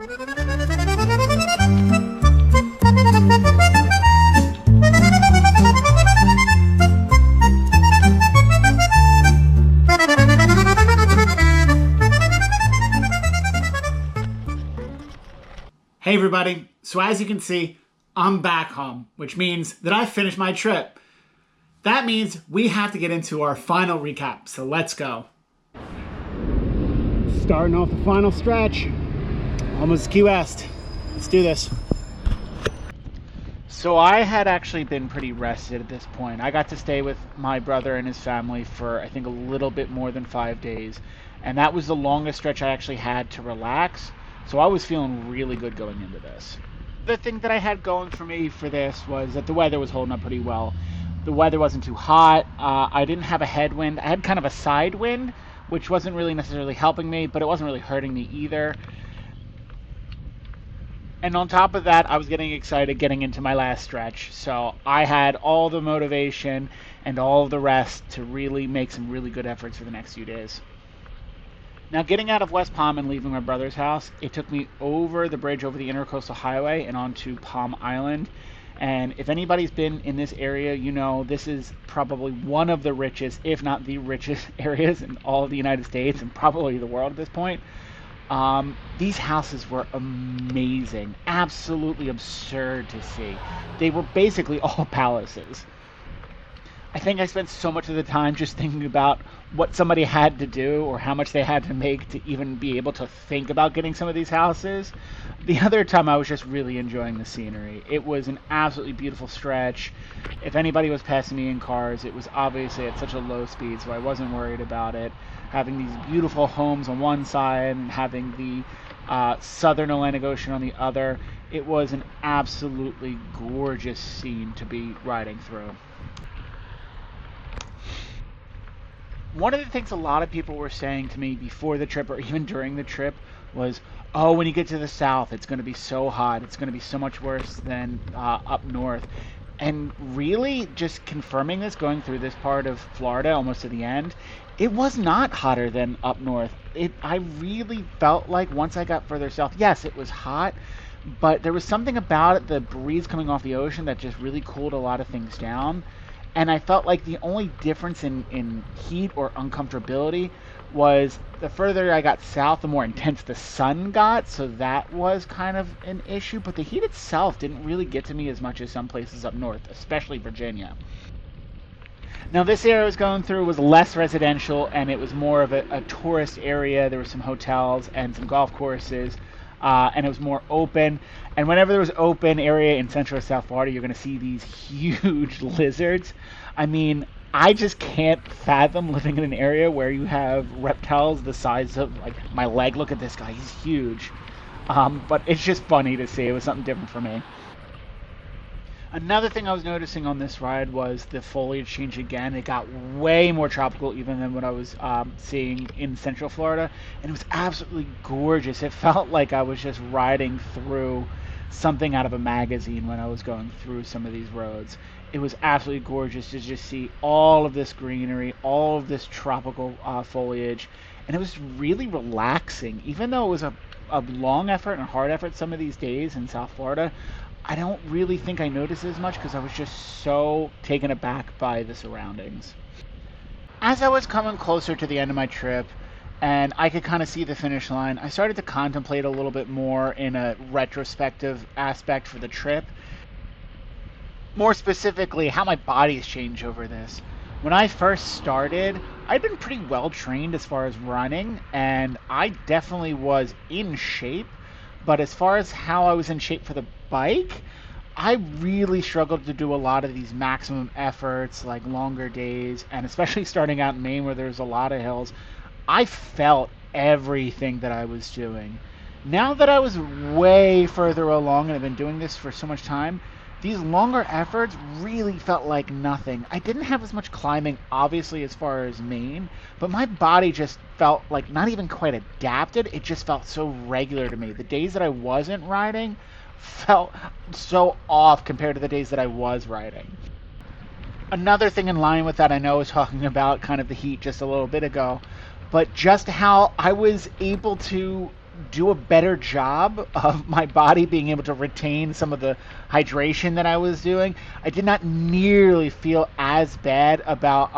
Hey everybody, so as you can see, I'm back home, which means that I finished my trip. That means we have to get into our final recap, so let's go. Starting off the final stretch, almost Key West. Let's do this. So I had actually been pretty rested at this point. I got to stay with my brother and his family for I think a little bit more than 5 days, and that was the longest stretch I actually had to relax. So I was feeling really good going into this. The thing that I had going for me for this was that the weather was holding up pretty well. The weather wasn't too hot. I didn't have a headwind. I had kind of a side wind, which wasn't really necessarily helping me, but it wasn't really hurting me either. And on top of that, I was getting excited getting into my last stretch. So I had all the motivation and all of the rest to really make some really good efforts for the next few days. Now, getting out of West Palm and leaving my brother's house, it took me over the bridge over the Intercoastal Highway and onto Palm Island. And if anybody's been in this area, you know this is probably one of the richest, if not the richest areas in all of the United States and probably the world at this point. These houses were amazing, absolutely absurd to see. They were basically all palaces. I think I spent so much of the time just thinking about what somebody had to do or how much they had to make to even be able to think about getting some of these houses. The other time I was just really enjoying the scenery. It was an absolutely beautiful stretch. If anybody was passing me in cars, it was obviously at such a low speed, so I wasn't worried about it. Having these beautiful homes on one side and having the southern Atlantic Ocean on the other, it was an absolutely gorgeous scene to be riding through. One of the things a lot of people were saying to me before the trip or even during the trip was, oh, when you get to the south, it's going to be so hot. It's going to be so much worse than up north. And really just confirming this, going through this part of Florida almost to the end, it was not hotter than up north. I really felt like once I got further south, yes, it was hot, but there was something about it, the breeze coming off the ocean, that just really cooled a lot of things down. And I felt like the only difference in heat or uncomfortability was the further I got south, the more intense the sun got. So that was kind of an issue. But the heat itself didn't really get to me as much as some places up north, especially Virginia. Now, this area I was going through was less residential, and it was more of a tourist area. There were some hotels and some golf courses. And it was more open. And whenever there was open area in Central or South Florida, you're going to see these huge lizards. I mean, I just can't fathom living in an area where you have reptiles the size of, like, my leg. Look at this guy. He's huge. But it's just funny to see. It was something different for me. Another thing I was noticing on this ride was the foliage change again. It got way more tropical even than what I was seeing in Central Florida. And it was absolutely gorgeous. It felt like I was just riding through something out of a magazine when I was going through some of these roads. It was absolutely gorgeous to just see all of this greenery, all of this tropical foliage. And it was really relaxing. Even though it was a long effort and a hard effort some of these days in South Florida, I don't really think I noticed as much because I was just so taken aback by the surroundings. As I was coming closer to the end of my trip and I could kind of see the finish line, I started to contemplate a little bit more in a retrospective aspect for the trip. More specifically, how my body's changed over this. When I first started, I'd been pretty well trained as far as running, and I definitely was in shape. But as far as how I was in shape for the bike, I really struggled to do a lot of these maximum efforts, like longer days, and especially starting out in Maine where there's a lot of hills, I felt everything that I was doing. Now that I was way further along and I've been doing this for so much time, these longer efforts really felt like nothing. I didn't have as much climbing, obviously, as far as Maine, but my body just felt like not even quite adapted. It just felt so regular to me. The days that I wasn't riding felt so off compared to the days that I was riding. Another thing in line with that, I know I was talking about kind of the heat just a little bit ago, but just how I was able to do a better job of my body being able to retain some of the hydration that I was doing. I did not nearly feel as bad about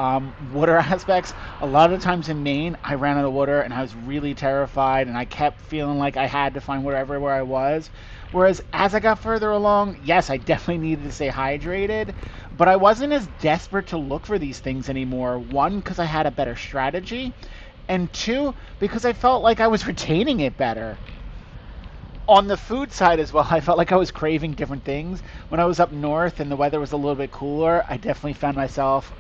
water aspects. A lot of the times in Maine, I ran out of water and I was really terrified, and I kept feeling like I had to find water everywhere I was. Whereas as I got further along, yes, I definitely needed to stay hydrated, but I wasn't as desperate to look for these things anymore. One, because I had a better strategy, and two, because I felt like I was retaining it better. On the food side as well, I felt like I was craving different things. When I was up north and the weather was a little bit cooler, I definitely found myself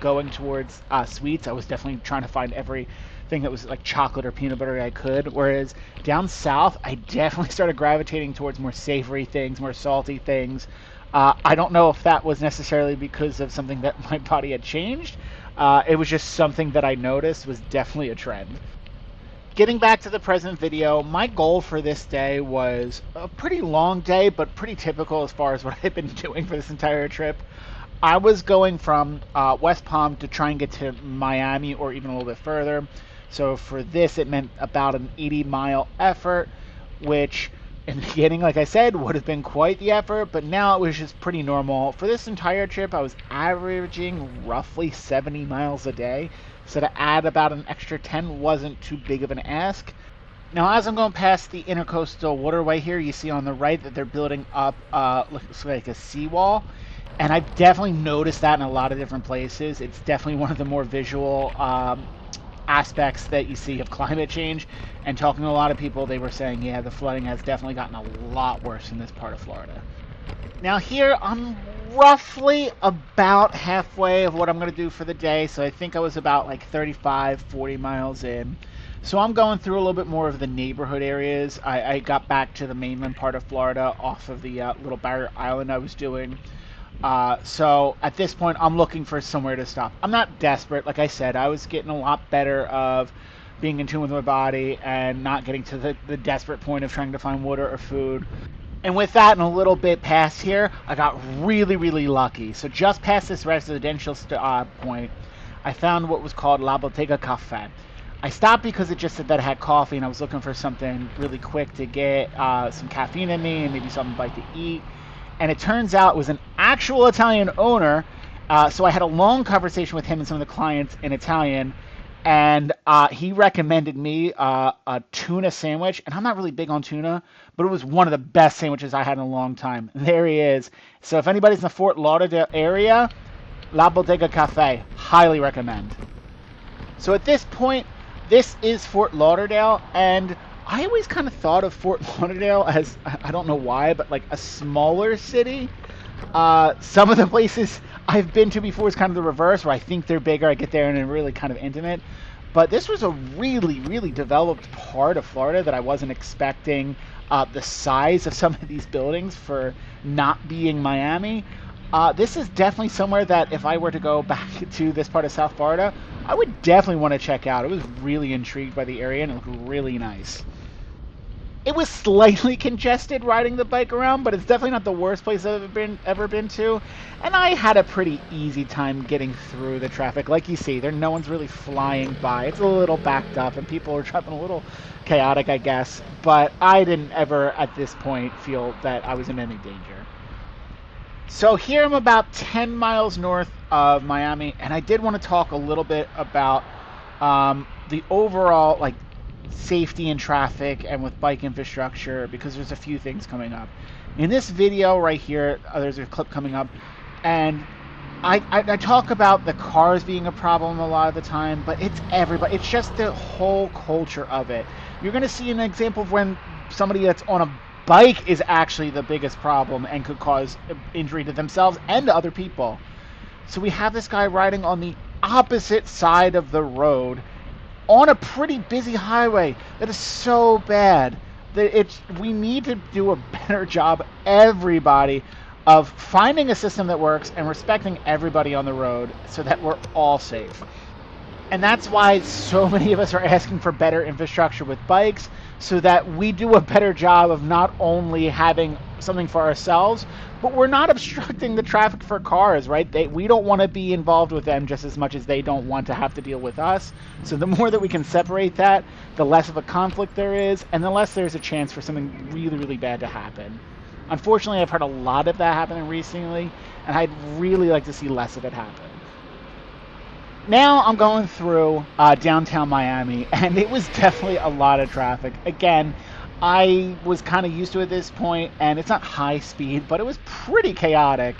going towards sweets. I was definitely trying to find everything that was like chocolate or peanut butter I could. Whereas down south, I definitely started gravitating towards more savory things, more salty things. I don't know if that was necessarily because of something that my body had changed. It was just something that I noticed was definitely a trend. Getting back to the present video, my goal for this day was a pretty long day, but pretty typical as far as what I've been doing for this entire trip. I was going from West Palm to try and get to Miami or even a little bit further. So for this, it meant about an 80-mile effort, which in the beginning, like I said, would have been quite the effort, but now it was just pretty normal. For this entire trip, I was averaging roughly 70 miles a day, so to add about an extra 10 wasn't too big of an ask. Now, as I'm going past the intercoastal waterway here, you see on the right that they're building up looks like a seawall. And I've definitely noticed that in a lot of different places. It's definitely one of the more visual aspects that you see of climate change. And talking to a lot of people, they were saying, yeah, the flooding has definitely gotten a lot worse in this part of Florida. Now here, I'm roughly about halfway of what I'm going to do for the day. So I think I was about like 35, 40 miles in. So I'm going through a little bit more of the neighborhood areas. I got back to the mainland part of Florida off of the little barrier island I was doing. So at this point, I'm looking for somewhere to stop. I'm not desperate. Like I said, I was getting a lot better of being in tune with my body and not getting to the desperate point of trying to find water or food. And with that and a little bit past here, I got really, really lucky. So just past this residential point, I found what was called La Bottega Cafe. I stopped because it just said that I had coffee and I was looking for something really quick to get some caffeine in me and maybe something bite to eat. And it turns out it was an actual Italian owner. So I had a long conversation with him and some of the clients in Italian. And he recommended me a tuna sandwich. And I'm not really big on tuna, but it was one of the best sandwiches I had in a long time. There he is. So if anybody's in the Fort Lauderdale area, La Bottega Cafe, highly recommend. So at this point, this is Fort Lauderdale, and I always kind of thought of Fort Lauderdale as, I don't know why, but like a smaller city. Some of the places I've been to before is kind of the reverse, where I think they're bigger, I get there and they're really kind of intimate. But this was a really, really developed part of Florida that I wasn't expecting. The size of some of these buildings for not being Miami. This is definitely somewhere that if I were to go back to this part of South Florida, I would definitely want to check out. I was really intrigued by the area and it looked really nice. It was slightly congested riding the bike around, but it's definitely not the worst place I've ever been to. And I had a pretty easy time getting through the traffic. Like you see, no one's really flying by. It's a little backed up and people are driving a little chaotic, I guess. But I didn't ever at this point feel that I was in any danger. So here I'm about 10 miles north of Miami, and I did want to talk a little bit about the overall like safety in traffic and with bike infrastructure, because there's a few things coming up. In this video right here, there's a clip coming up, and I talk about the cars being a problem a lot of the time, but it's everybody. It's just the whole culture of it. You're going to see an example of when somebody that's on a bike is actually the biggest problem and could cause injury to themselves and to other people. So we have this guy riding on the opposite side of the road on a pretty busy highway that is so bad that we need to do a better job, everybody, of finding a system that works and respecting everybody on the road so that we're all safe. And that's why so many of us are asking for better infrastructure with bikes, so that we do a better job of not only having something for ourselves, but we're not obstructing the traffic for cars, right? We don't want to be involved with them just as much as they don't want to have to deal with us. So the more that we can separate that, the less of a conflict there is, and the less there's a chance for something really, really bad to happen. Unfortunately, I've heard a lot of that happening recently, and I'd really like to see less of it happen. Now I'm going through downtown Miami, and it was definitely a lot of traffic. Again, I was kind of used to it at this point, and it's not high speed, but it was pretty chaotic.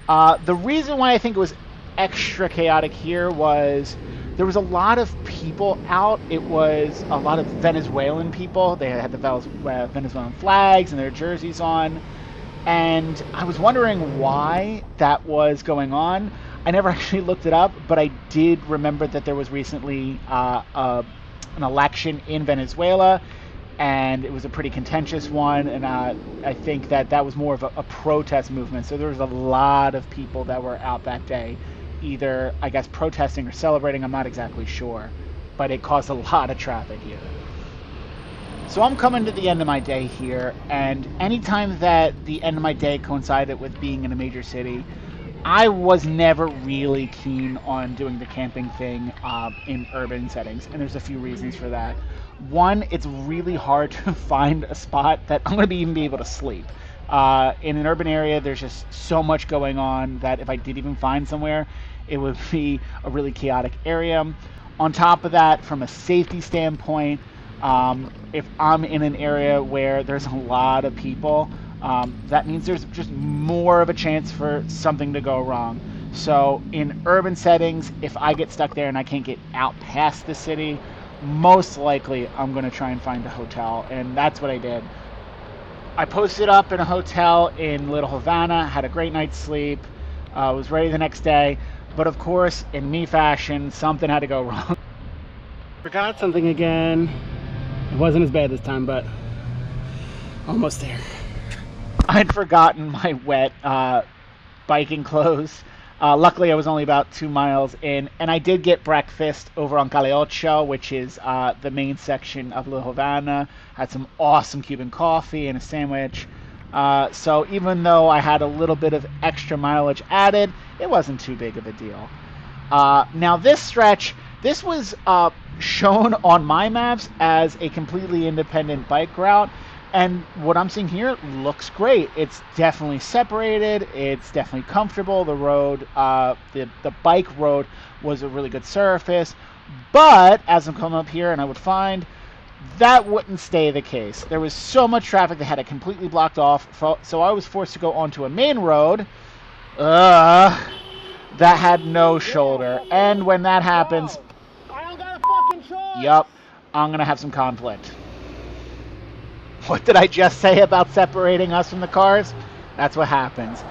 The reason why I think it was extra chaotic here was there was a lot of people out. It was a lot of Venezuelan people. They had the Venezuelan flags and their jerseys on, and I was wondering why that was going on. I never actually looked it up, but I did remember that there was recently an election in Venezuela, and it was a pretty contentious one, and I think that was more of a protest movement. So there was a lot of people that were out that day, either, I guess, protesting or celebrating. I'm not exactly sure, but it caused a lot of traffic here. So I'm coming to the end of my day here, and anytime that the end of my day coincided with being in a major city, I was never really keen on doing the camping thing in urban settings, and there's a few reasons for that. One, it's really hard to find a spot that I'm going to even be able to sleep. In an urban area, there's just so much going on that if I did even find somewhere, it would be a really chaotic area. On top of that, from a safety standpoint, if I'm in an area where there's a lot of people, that means there's just more of a chance for something to go wrong. So in urban settings, if I get stuck there and I can't get out past the city, most likely I'm going to try and find a hotel, and that's what I did. I posted up in a hotel in Little Havana, had a great night's sleep, was ready the next day, but of course, in me fashion, something had to go wrong. Forgot something again. It wasn't as bad this time, but almost there. I'd forgotten my wet biking clothes. Luckily, I was only about 2 miles in, and I did get breakfast over on Calle Ocho, which is the main section of Little Havana. Had some awesome Cuban coffee and a sandwich. So even though I had a little bit of extra mileage added, it wasn't too big of a deal. Now this stretch, this was shown on my maps as a completely independent bike route. And what I'm seeing here looks great. It's definitely separated. It's definitely comfortable. The road, the bike road was a really good surface. But as I'm coming up here, and I would find that wouldn't stay the case. There was so much traffic that had it completely blocked off. So I was forced to go onto a main road that had no shoulder. And when that happens, I don't got a fucking choice. Yup, I'm gonna have some conflict. What did I just say about separating us from the cars? That's what happens.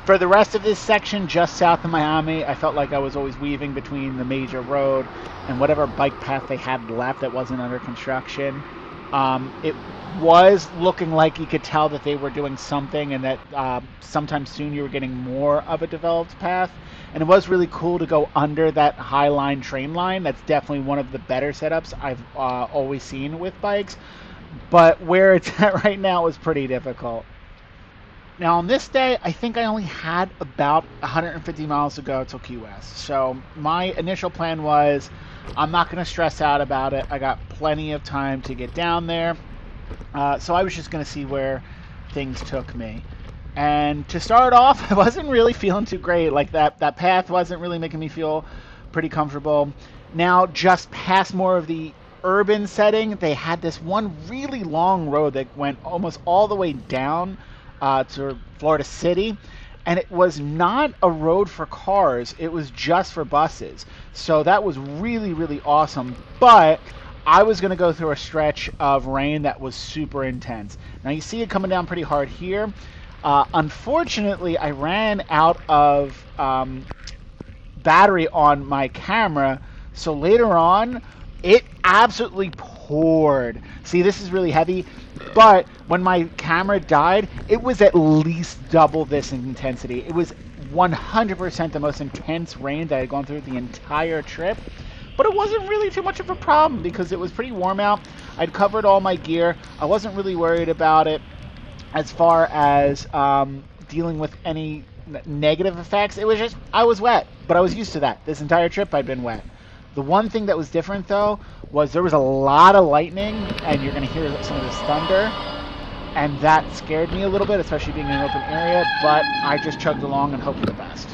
For the rest of this section just south of Miami, I felt like I was always weaving between the major road and whatever bike path they had left that wasn't under construction. It was looking like you could tell that they were doing something, and that sometime soon you were getting more of a developed path. And it was really cool to go under that High Line train line. That's definitely one of the better setups I've always seen with bikes. But where it's at right now is pretty difficult. Now on this day, I think I only had about 150 miles to go to Key West. So my initial plan was, I'm not going to stress out about it. I got plenty of time to get down there. So I was just going to see where things took me. And to start off, I wasn't really feeling too great. Like that path wasn't really making me feel pretty comfortable. Now just past more of the urban setting, they had this one really long road that went almost all the way down to Florida City, and it was not a road for cars, it was just for buses. So that was really, really awesome. But I was going to go through a stretch of rain that was super intense. Now you see it coming down pretty hard here. Unfortunately, I ran out of battery on my camera, so later on it absolutely poured. See, this is really heavy, but when my camera died, it was at least double this in intensity. It was 100% the most intense rain that I had gone through the entire trip, but it wasn't really too much of a problem because it was pretty warm out. I'd covered all my gear. I wasn't really worried about it. as far as dealing with any negative effects. It was just, I was wet, but I was used to that. This entire trip, I'd been wet. The one thing that was different, though, was there was a lot of lightning, and you're going to hear some of this thunder, and that scared me a little bit, especially being in an open area, but I just chugged along and hoped for the best.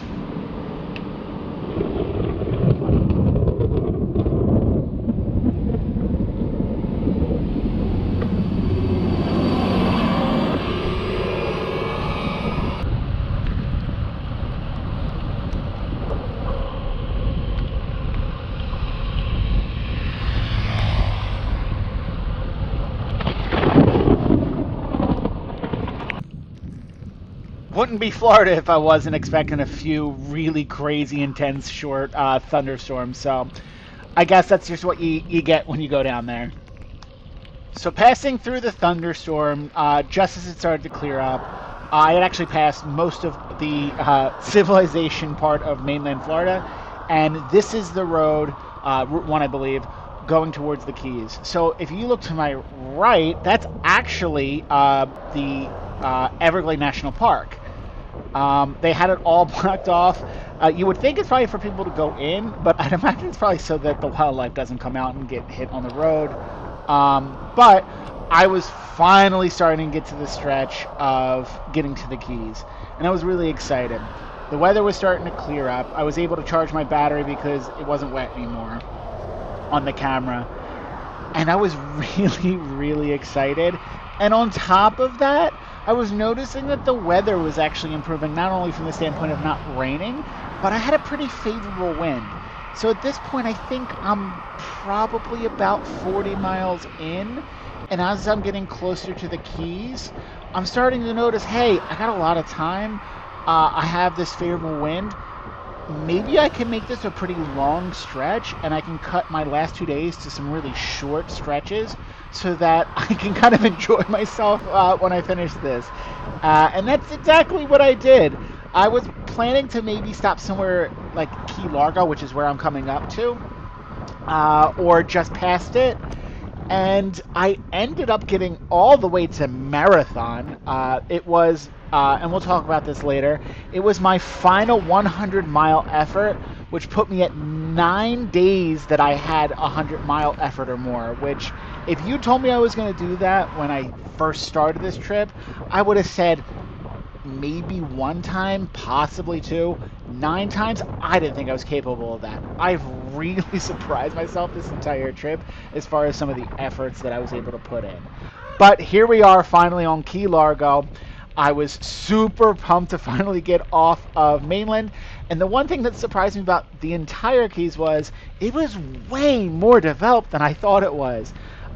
Wouldn't be Florida if I wasn't expecting a few really crazy, intense, short thunderstorms. So I guess that's just what you get when you go down there. So passing through the thunderstorm, just as it started to clear up, I had actually passed most of the civilization part of mainland Florida, and this is the road, Route 1, I believe, going towards the Keys. So if you look to my right, that's actually the Everglade National Park. They had it all blocked off. You would think it's probably for people to go in, but I'd imagine it's probably so that the wildlife doesn't come out and get hit on the road. But I was finally starting to get to the stretch of getting to the Keys, and I was really excited. The weather was starting to clear up. I was able to charge my battery because it wasn't wet anymore on the camera, and I was really, really excited. And on top of that, I was noticing that the weather was actually improving, not only from the standpoint of not raining, but I had a pretty favorable wind. So at this point, I think I'm probably about 40 miles in, and as I'm getting closer to the Keys, I'm starting to notice, hey, I got a lot of time. I have this favorable wind. Maybe I can make this a pretty long stretch, and I can cut my last 2 days to some really short stretches so that I can kind of enjoy myself when I finish this. And that's exactly what I did. I was planning to maybe stop somewhere like Key Largo, which is where I'm coming up to, or just past it. And I ended up getting all the way to Marathon. It was, and we'll talk about this later, it was my final 100-mile effort, which put me at 9 days that I had a 100-mile effort or more, which if you told me I was going to do that when I first started this trip, I would have said maybe one time, possibly two. 9 times, I didn't think I was capable of that. I've really surprised myself this entire trip as far as some of the efforts that I was able to put in. But here we are finally on Key Largo. I was super pumped to finally get off of mainland. And the one thing that surprised me about the entire Keys was it was way more developed than I thought it was.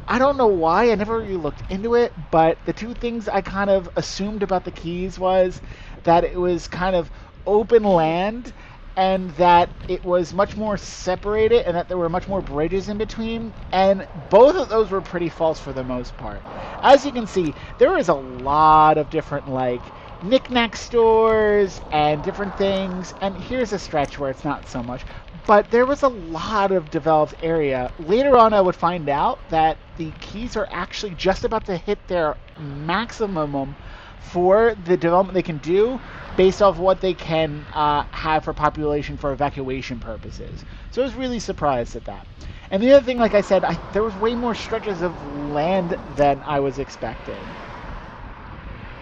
I don't know why, I never really looked into it, but the two things I kind of assumed about the Keys was that it was kind of open land and that it was much more separated and that there were much more bridges in between, and both of those were pretty false for the most part. As you can see, there is a lot of different like knick-knack stores and different things, and here's a stretch where it's not so much, but there was a lot of developed area. Later on I would find out that the Keys are actually just about to hit their maximum for the development they can do based off what they can have for population for evacuation purposes. So I was really surprised at that. And the other thing, like I said, there was way more stretches of land than I was expecting.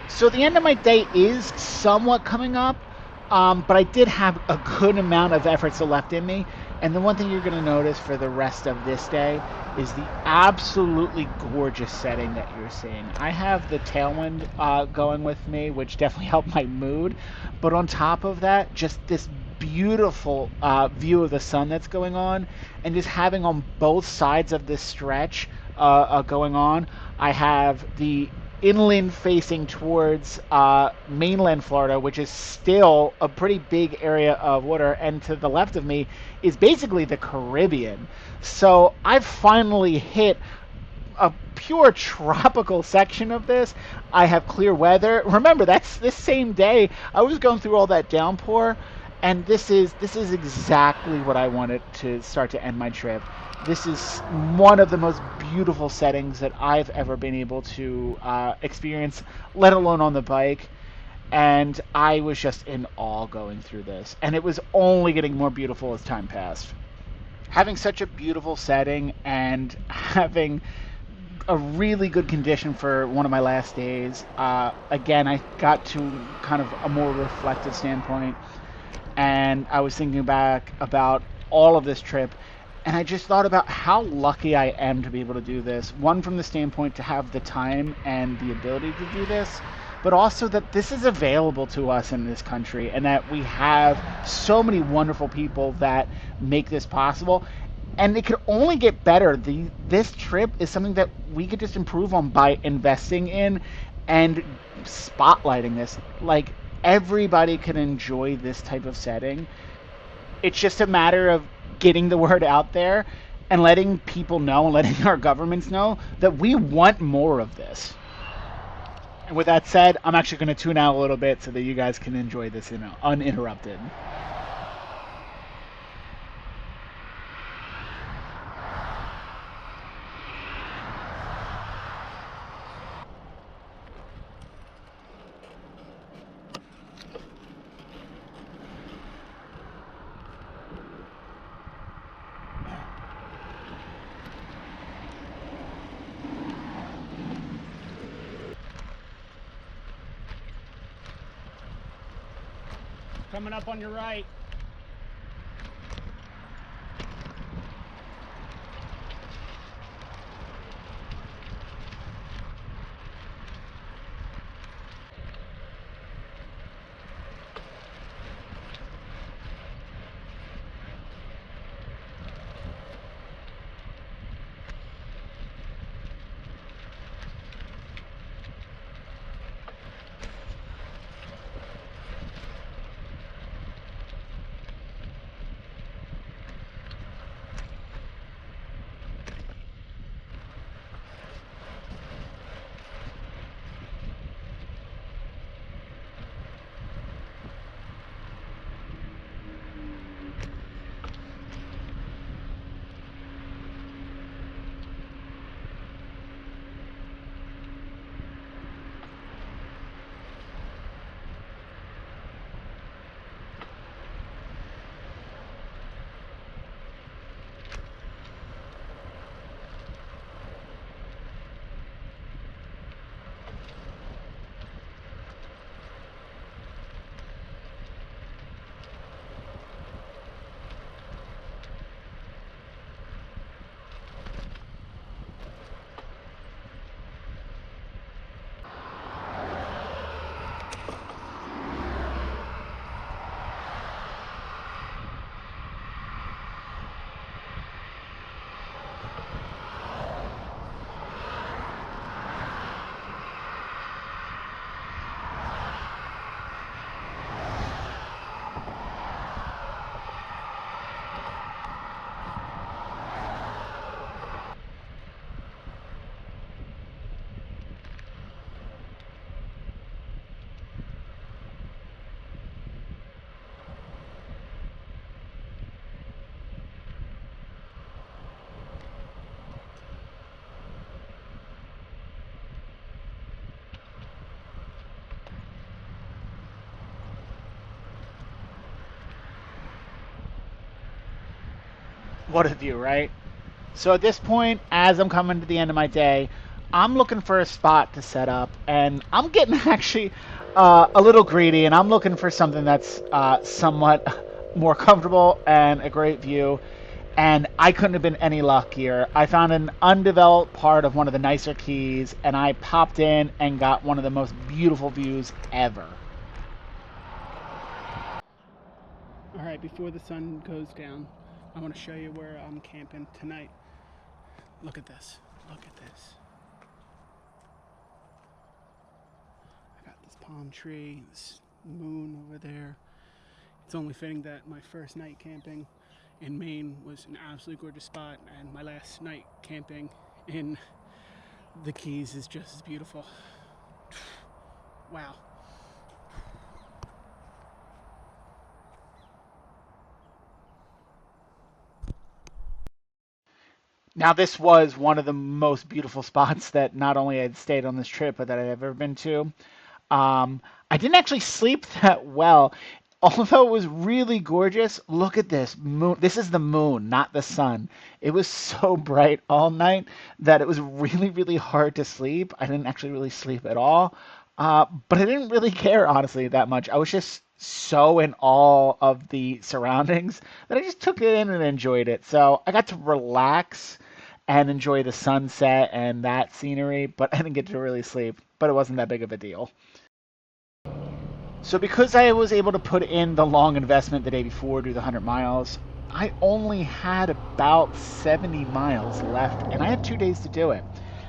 So the end of my day is somewhat coming up, but I did have a good amount of effort still left in me. And the one thing you're going to notice for the rest of this day is the absolutely gorgeous setting that you're seeing. I have the tailwind going with me, which definitely helped my mood. But on top of that, just this beautiful view of the sun that's going on, and just having on both sides of this stretch going on. I have the inland facing towards mainland Florida, which is still a pretty big area of water, and to the left of me is basically the Caribbean. So I've finally hit a pure tropical section of this. I have clear weather. Remember, that's this same day I was going through all that downpour, And this is exactly what I wanted to start to end my trip. This is one of the most beautiful settings that I've ever been able to experience, let alone on the bike. And I was just in awe going through this, and it was only getting more beautiful as time passed. Having such a beautiful setting and having a really good condition for one of my last days. Again, I got to kind of a more reflective standpoint, and I was thinking back about all of this trip, and I just thought about how lucky I am to be able to do this. One, from the standpoint to have the time and the ability to do this, but also that this is available to us in this country, and that we have so many wonderful people that make this possible. And it could only get better. This trip is something that we could just improve on by investing in and spotlighting this. Like, everybody can enjoy this type of setting. It's just a matter of getting the word out there and letting people know and letting our governments know that we want more of this. And with that said, I'm actually going to tune out a little bit so that you guys can enjoy this, uninterrupted. Coming up on your right. What a view, right? So at this point, as I'm coming to the end of my day, I'm looking for a spot to set up, and I'm getting actually a little greedy, and I'm looking for something that's somewhat more comfortable and a great view. And I couldn't have been any luckier. I found an undeveloped part of one of the nicer keys, and I popped in and got one of the most beautiful views ever. All right, before the sun goes down, I want to show you where I'm camping tonight. Look at this. Look at this. I got this palm tree, this moon over there. It's only fitting that my first night camping in Maine was an absolutely gorgeous spot, and my last night camping in the Keys is just as beautiful. Wow. Now, this was one of the most beautiful spots that not only I'd stayed on this trip, but that I'd ever been to. I didn't actually sleep that well. Although it was really gorgeous, look at this moon. This is the moon, not the sun. It was so bright all night that it was really, really hard to sleep. I didn't actually really sleep at all. But I didn't really care, honestly, that much. I was just so in awe of the surroundings that I just took it in and enjoyed it. So I got to relax and enjoy the sunset and that scenery, but I didn't get to really sleep. But it wasn't that big of a deal. So because I was able to put in the long investment the day before, do the 100 miles, I only had about 70 miles left, and I had 2 days to do it.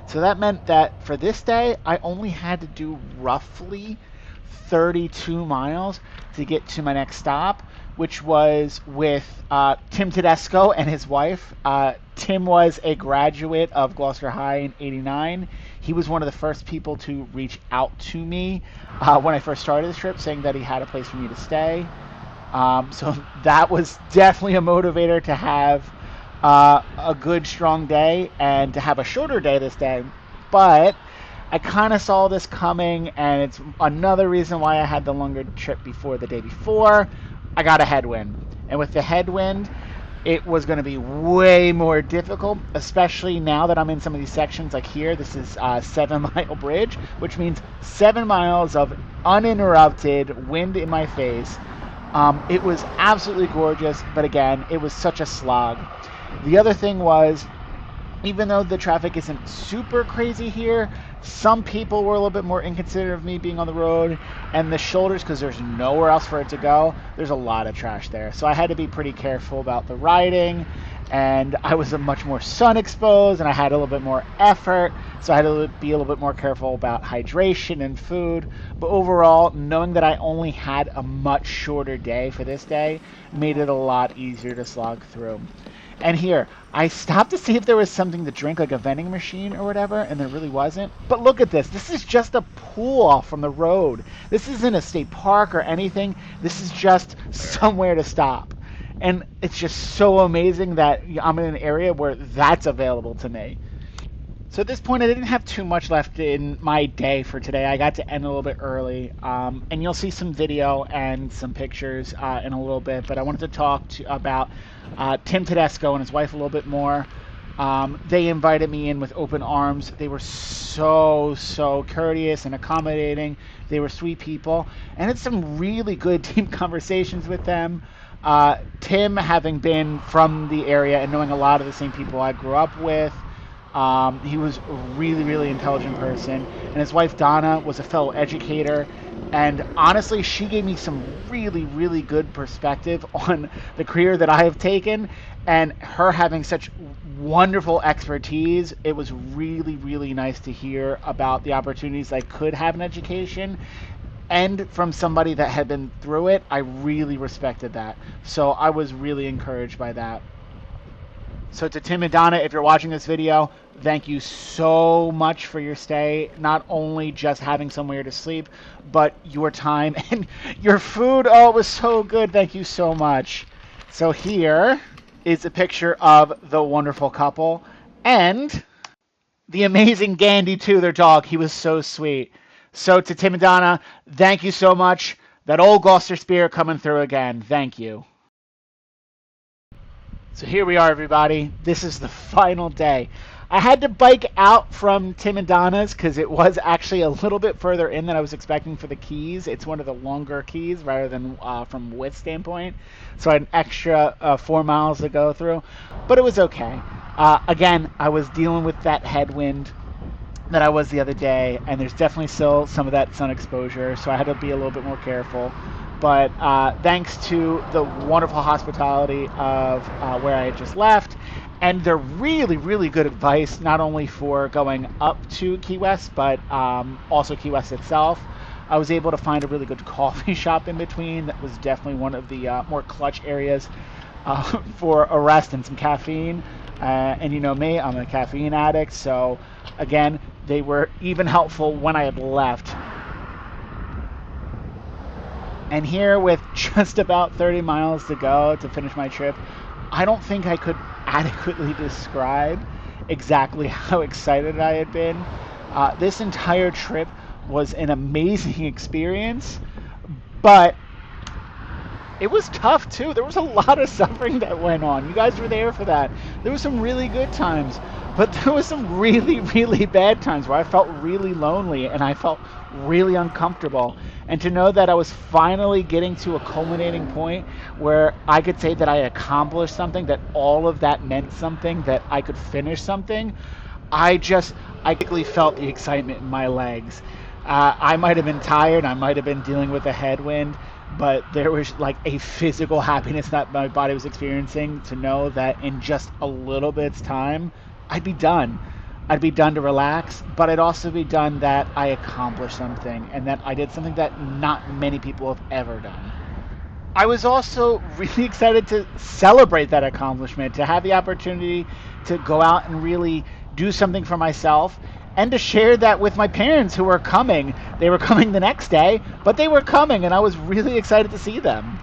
So that meant that for this day, I only had to do roughly 32 miles to get to my next stop, which was with Tim Tedesco and his wife. Tim was a graduate of Gloucester High in '89. He was one of the first people to reach out to me when I first started this trip, saying that he had a place for me to stay. So that was definitely a motivator to have a good, strong day and to have a shorter day this day. But I kind of saw this coming, and it's another reason why I had the longer trip before the day before. I got a headwind. And with the headwind, it was going to be way more difficult, especially now that I'm in some of these sections like here. This is a 7-mile bridge, which means 7 miles of uninterrupted wind in my face. It was absolutely gorgeous, but again, it was such a slog. The other thing was, even though the traffic isn't super crazy here, some people were a little bit more inconsiderate of me being on the road, and the shoulders, because there's nowhere else for it to go, there's a lot of trash there. So I had to be pretty careful about the riding, and I was much more sun exposed, and I had a little bit more effort, so I had to be a little bit more careful about hydration and food. But overall, knowing that I only had a much shorter day for this day made it a lot easier to slog through. And here, I stopped to see if there was something to drink, like a vending machine or whatever, and there really wasn't. But look at this. This is just a pool off from the road. This isn't a state park or anything. This is just somewhere to stop. And it's just so amazing that I'm in an area where that's available to me. So at this point, I didn't have too much left in my day for today. I got to end a little bit early, and you'll see some video and some pictures in a little bit. But I wanted to talk about Tim Tedesco and his wife a little bit more. They invited me in with open arms. They were so courteous and accommodating. They were sweet people, and had some really good deep conversations with them. Tim, having been from the area and knowing a lot of the same people I grew up with, he was a really intelligent person, and his wife Donna was a fellow educator, and honestly she gave me some really good perspective on the career that I have taken, and her having such wonderful expertise. It was really nice to hear about the opportunities I could have in education, and from somebody that had been through it. I really respected that, so I was really encouraged by that. So to Tim and Donna, if you're watching this video, thank you so much for your stay. Not only just having somewhere to sleep, but your time and your food. Oh, it was so good. Thank you so much. So here is a picture of the wonderful couple and the amazing Gandhi too, their dog. He was so sweet. So to Tim and Donna, thank you so much. That old Gloucester spirit coming through again. Thank you. So here we are, everybody. This is the final day. I had to bike out from Tim and Donna's because it was actually a little bit further in than I was expecting for the keys. It's one of the longer keys rather than from width standpoint. So I had an extra 4 miles to go through, but it was okay. Again, I was dealing with that headwind that I was the other day, and there's definitely still some of that sun exposure, so I had to be a little bit more careful. But thanks to the wonderful hospitality of where I had just left, and their really good advice, not only for going up to Key West, but also Key West itself, I was able to find a really good coffee shop in between. That was definitely one of the more clutch areas for a rest and some caffeine. And you know me, I'm a caffeine addict, so again, they were even helpful when I had left. And here, with just about 30 miles to go to finish my trip, I don't think I could adequately describe exactly how excited I had been. This entire trip was an amazing experience, but it was tough too. There was a lot of suffering that went on. You guys were there for that. There was some really good times, but there was some really, really bad times where I felt really lonely and I felt really uncomfortable. And to know that I was finally getting to a culminating point where I could say that I accomplished something, that all of that meant something, that I could finish something, I quickly felt the excitement in my legs. I might have been tired, I might have been dealing with a headwind, but there was like a physical happiness that my body was experiencing to know that in just a little bit's time, I'd be done. I'd be done to relax, but I'd also be done that I accomplished something and that I did something that not many people have ever done. I was also really excited to celebrate that accomplishment, to have the opportunity to go out and really do something for myself and to share that with my parents who were coming. They were coming the next day, but they were coming and I was really excited to see them.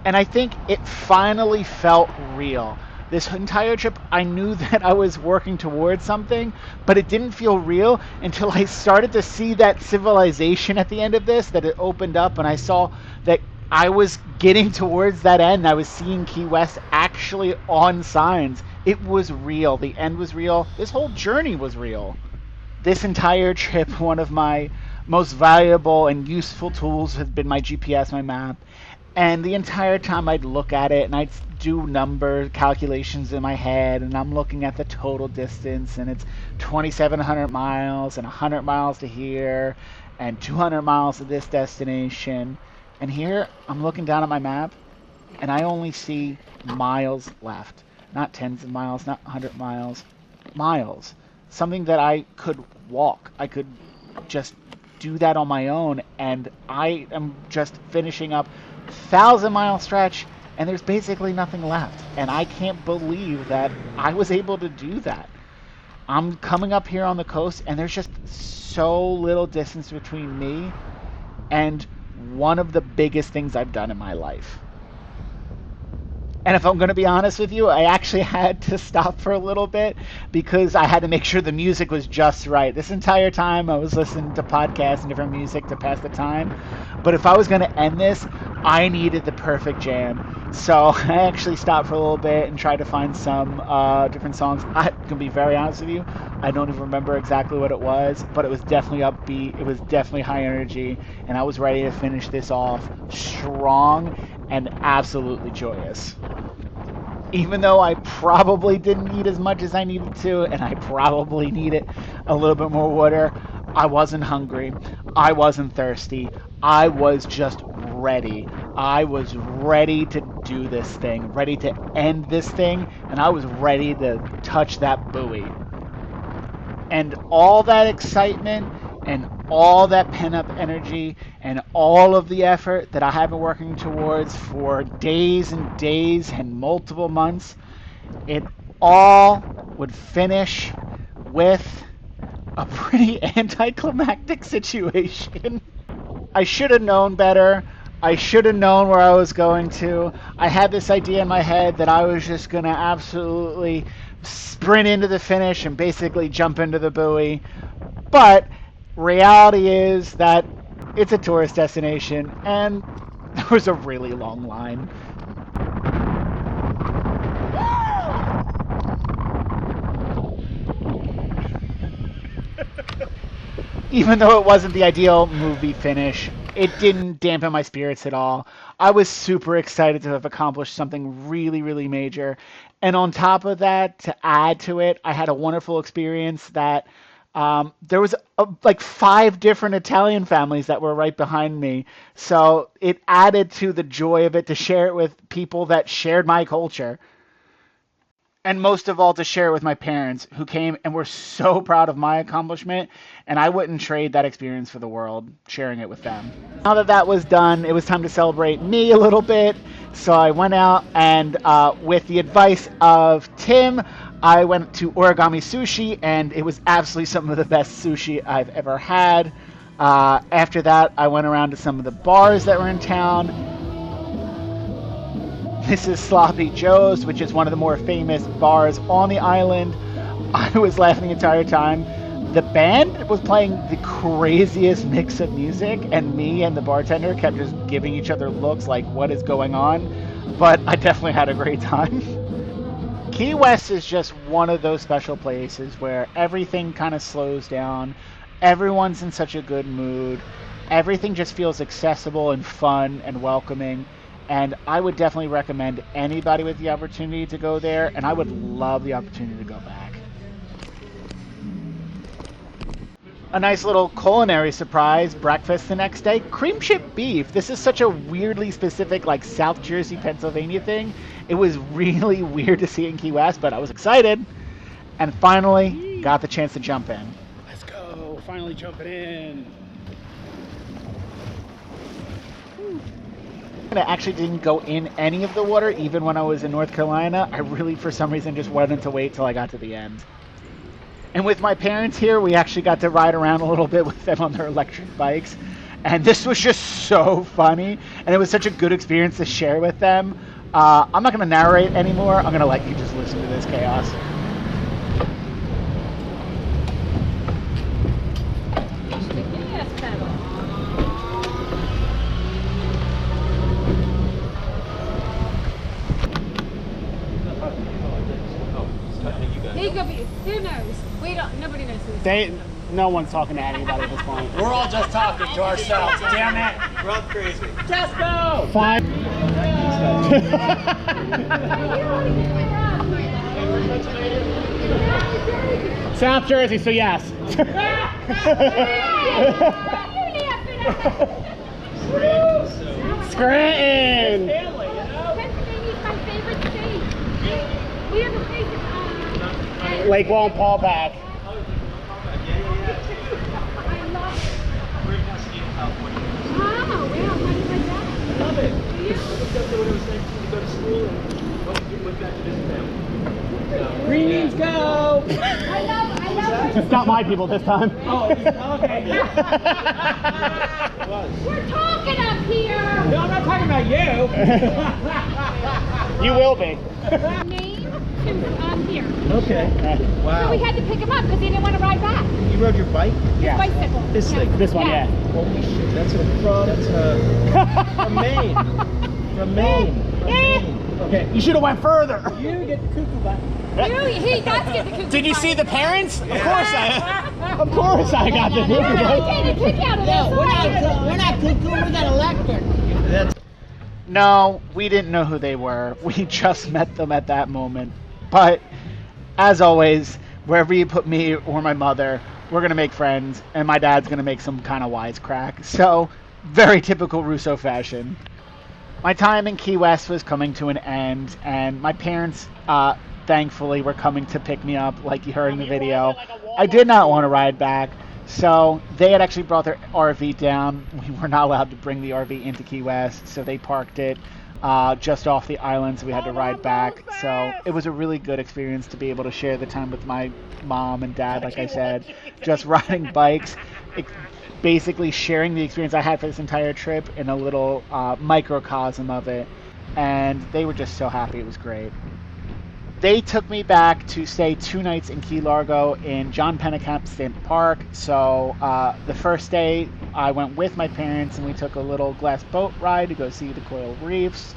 And I think it finally felt real. This entire trip, I knew that I was working towards something, but it didn't feel real until I started to see that civilization at the end of this, that it opened up and I saw that I was getting towards that end. I was seeing Key West actually on signs. It was real. The end was real. This whole journey was real. This entire trip, one of my most valuable and useful tools has been my GPS, my map. And the entire time I'd look at it and I'd do number calculations in my head and I'm looking at the total distance and it's 2,700 miles and 100 miles to here and 200 miles to this destination. And here I'm looking down at my map and I only see miles left. Not tens of miles, not 100 miles. Miles. Something that I could walk. I could just do that on my own, and I am just finishing up 1,000-mile stretch and there's basically nothing left, and I can't believe that I was able to do that. I'm coming up here on the coast and there's just so little distance between me and one of the biggest things I've done in my life. And if I'm going to be honest with you, I actually had to stop for a little bit because I had to make sure the music was just right. This entire time I was listening to podcasts and different music to pass the time. But if I was going to end this, I needed the perfect jam. So I actually stopped for a little bit and tried to find some different songs. I'm going to be very honest with you. I don't even remember exactly what it was, but it was definitely upbeat. It was definitely high energy. And I was ready to finish this off strong and absolutely joyous. Even though I probably didn't eat as much as I needed to, and I probably needed a little bit more water, I wasn't hungry. I wasn't thirsty. I was just ready. I was ready to do this thing, ready to end this thing, and I was ready to touch that buoy. And all that excitement and all that pent-up energy and all of the effort that I have been working towards for days and days and multiple months, it all would finish with a pretty anticlimactic situation. I should have known better. I should have known where I was going to. I had this idea in my head that I was just going to absolutely sprint into the finish and basically jump into the buoy. But reality is that it's a tourist destination and there was a really long line. Even though it wasn't the ideal movie finish, it didn't dampen my spirits at all. I was super excited to have accomplished something really, really major. And on top of that, to add to it, I had a wonderful experience that there was like 5 different Italian families that were right behind me. So it added to the joy of it to share it with people that shared my culture. And most of all, to share it with my parents who came and were so proud of my accomplishment. And I wouldn't trade that experience for the world, sharing it with them. Now that that was done, it was time to celebrate me a little bit. So I went out and with the advice of Tim, I went to Origami Sushi, and it was absolutely some of the best sushi I've ever had. After that, I went around to some of the bars that were in town. This is Sloppy Joe's, which is one of the more famous bars on the island. I was laughing the entire time. The band was playing the craziest mix of music, and me and the bartender kept just giving each other looks like, what is going on? But I definitely had a great time. Key West is just one of those special places where everything kind of slows down. Everyone's in such a good mood. Everything just feels accessible and fun and welcoming. And I would definitely recommend anybody with the opportunity to go there. And I would love the opportunity to go back. A nice little culinary surprise breakfast the next day. Cream chip beef. This is such a weirdly specific, like, South Jersey, Pennsylvania thing. It was really weird to see it in Key West, but I was excited. And finally, got the chance to jump in. Let's go. Finally jumping in. I actually didn't go in any of the water, even when I was in North Carolina. I really, for some reason, just wanted to wait till I got to the end. And with my parents here, we actually got to ride around a little bit with them on their electric bikes. And this was just so funny. And it was such a good experience to share with them. I'm not going to narrate anymore. I'm going to let you just listen to this chaos. Who knows? We don't. Nobody knows who. No one's talking to anybody at this point. We're all just talking to ourselves. Damn it. We're all crazy. Just go! 5. South Jersey, so yes. Scranton! Pennsylvania's my favorite state. We have a place in Lake Wallenpaupack. I love it. Oh, wow. How do you like that? I love it. Do you? Except that when it was nice to go to school and went back to visit family. Greens go! I love It's not my people this time. Oh, okay. We're talking up here. No, I'm not talking about you. You will be. Name to here. Okay. So Wow. we had to pick him up because he didn't want to ride back. You rode your bike? Yeah. Bicycle. This thing? This one, yeah. Holy shit, that's from Maine. From Maine. Okay. You should have went further. You get the cuckoo bike. He does get the cuckoo. Did you see the bike. parents? Of course I got the You're cuckoo. really getting a kick out of this. We're not cuckoo, we got electric. That's No, we didn't know who they were. We just met them at that moment. But, as always, wherever you put me or my mother, we're going to make friends, and my dad's going to make some kind of wisecrack. So, very typical Russo fashion. My time in Key West was coming to an end, and my parents, thankfully, were coming to pick me up, like you heard in the video. I did not want to ride back, so they had actually brought their RV down. We were not allowed to bring the RV into Key West, so they parked it just off the island, so we had to ride back. So it was a really good experience to be able to share the time with my mom and dad, like I said, just riding bikes. Basically sharing the experience I had for this entire trip in a little microcosm of it, and they were just so happy. It was great. They took me back to stay 2 nights in Key Largo in John Pennekamp State Park. So the first day I went with my parents and we took a little glass boat ride to go see the coral reefs.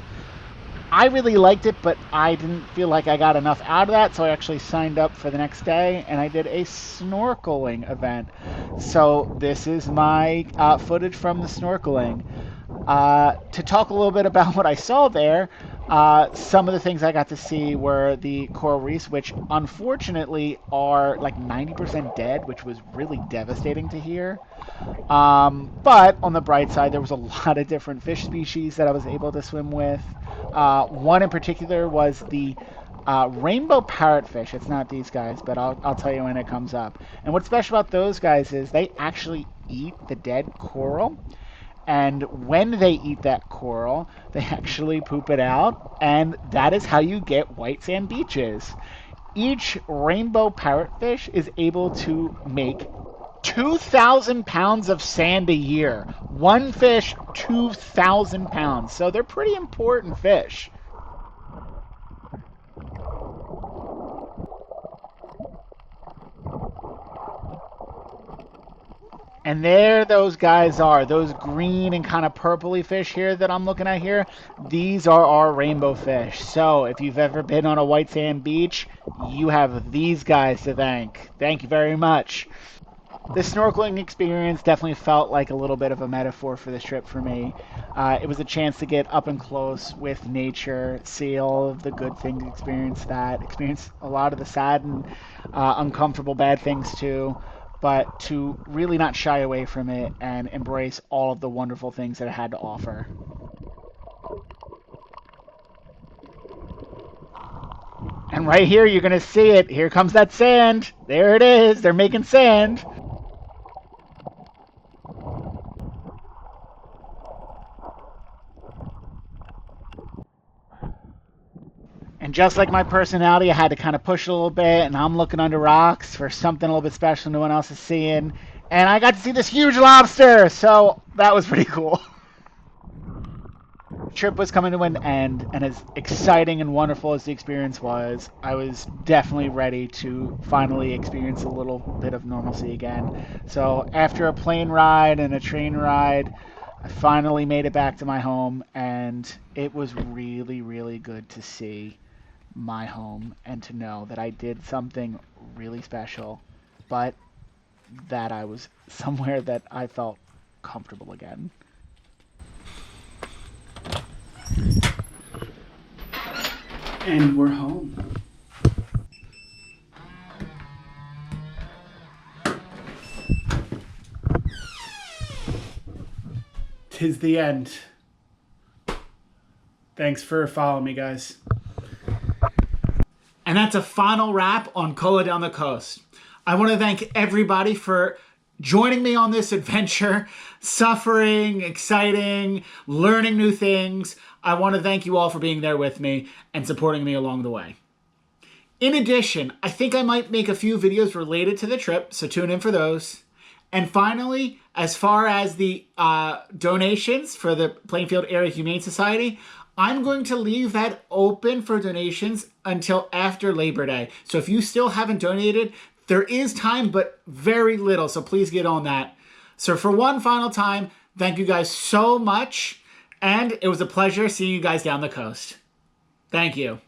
I really liked it, but I didn't feel like I got enough out of that, so I actually signed up for the next day and I did a snorkeling event. So this is my footage from the snorkeling. To talk a little bit about what I saw there, some of the things I got to see were the coral reefs, which unfortunately are like 90% dead, which was really devastating to hear. But on the bright side, there was a lot of different fish species that I was able to swim with. One in particular was the rainbow parrotfish. It's not these guys, but I'll tell you when it comes up. And what's special about those guys is they actually eat the dead coral. And when they eat that coral, they actually poop it out. And that is how you get white sand beaches. Each rainbow parrotfish is able to make 2,000 pounds of sand a year. One fish, 2,000 pounds. So they're pretty important fish. And there those guys are, those green and kind of purpley fish here that I'm looking at here. These are our rainbow fish. So if you've ever been on a white sand beach, you have these guys to thank. Thank you very much. The snorkeling experience definitely felt like a little bit of a metaphor for this trip for me. It was a chance to get up and close with nature, see all of the good things, experience a lot of the sad and uncomfortable bad things too, but to really not shy away from it and embrace all of the wonderful things that it had to offer. And right here, you're going to see it. Here comes that sand. There it is. They're making sand. And just like my personality, I had to kind of push a little bit, and I'm looking under rocks for something a little bit special no one else is seeing. And I got to see this huge lobster, so that was pretty cool. The trip was coming to an end, and as exciting and wonderful as the experience was, I was definitely ready to finally experience a little bit of normalcy again. So after a plane ride and a train ride, I finally made it back to my home, and it was really, really good to see my home and to know that I did something really special, but that I was somewhere that I felt comfortable again. And we're home. Tis the end. Thanks for following me, guys. And that's a final wrap on Cola Down the Coast. I want to thank everybody for joining me on this adventure, suffering, exciting, learning new things. I want to thank you all for being there with me and supporting me along the way. In addition, I think I might make a few videos related to the trip, so tune in for those. And finally, as far as the donations for the Plainfield Area Humane Society, I'm going to leave that open for donations until after Labor Day. So if you still haven't donated, there is time, but very little. So please get on that. So for one final time, thank you guys so much. And it was a pleasure seeing you guys down the coast. Thank you.